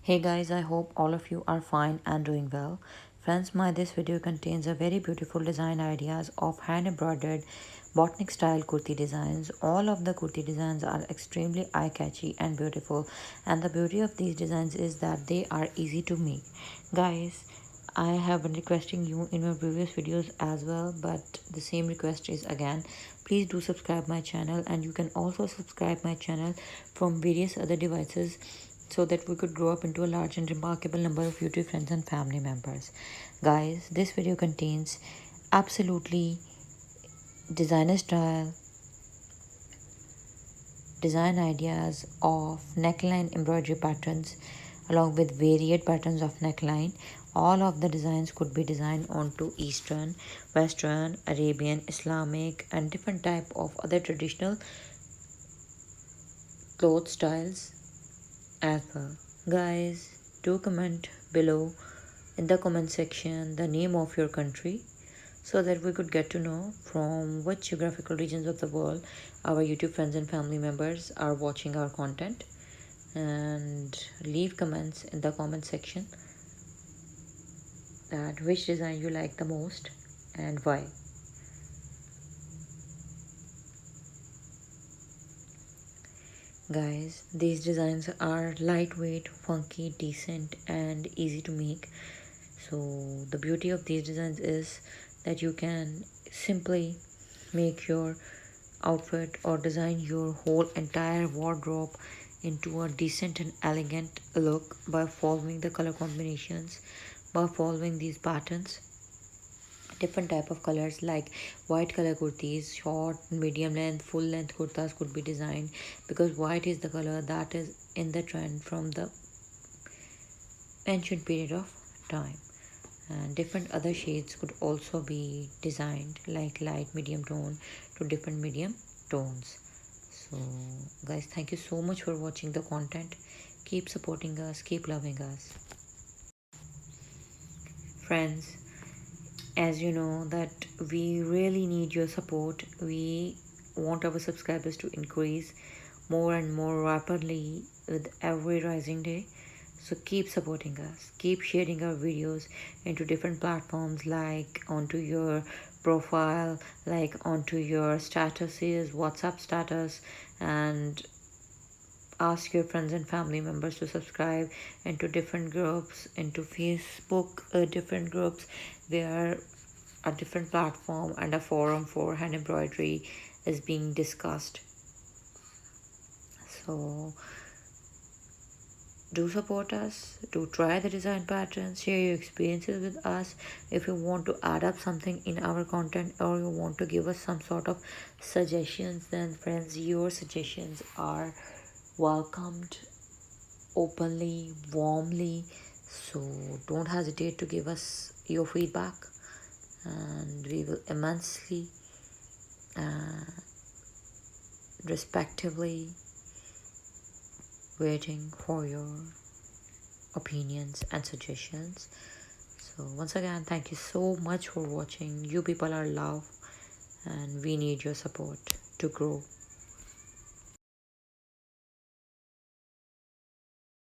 Hey guys, I hope all of you are fine and doing well. Friends, this video contains a very beautiful design ideas of hand embroidered boatneck style kurti designs. All of the kurti designs are extremely eye catchy and beautiful, and the beauty of these designs is that they are easy to make. Guys, I have been requesting you in my previous videos as well, but the same request is again. Please do subscribe my channel, and you can also subscribe my channel from various other devices so that we could grow up into a large and remarkable number of YouTube friends and family members. Guys, this video contains absolutely designer style design ideas of neckline embroidery patterns along with varied patterns of neckline. All of the designs could be designed onto Eastern, Western, Arabian, Islamic and different type of other traditional cloth styles as well. Guys, do comment below in the comment section the name of your country so that we could get to know from which geographical regions of the world our YouTube friends and family members are watching our content, and leave comments in the comment section that which design you like the most and why. Guys, these designs are lightweight, funky, decent and easy to make. So the beauty of these designs is that you can simply make your outfit or design your whole entire wardrobe into a decent and elegant look by following the color combinations, by following these patterns. Different type of colors like white color kurtis, short, medium length, full length kurtas could be designed, because white is the color that is in the trend from the ancient period of time, and different other shades could also be designed like light medium tone to different medium tones. So guys, thank you so much for watching the content. Keep supporting us, keep loving us. Friends, as you know that we really need your support. We want our subscribers to increase more and more rapidly with every rising day. So keep supporting us, keep sharing our videos into different platforms, like onto your profile, like onto your statuses, WhatsApp status, and ask your friends and family members to subscribe into different groups, into Facebook different groups where a different platform and a forum for hand embroidery is being discussed. So do support us, do try the design patterns, share your experiences with us. If you want to add up something in our content or you want to give us some sort of suggestions, then friends, your suggestions are welcomed openly, warmly. So don't hesitate to give us your feedback, and we will immensely respectively waiting for your opinions and suggestions. So once again, thank you so much for watching. You people are love and we need your support to grow.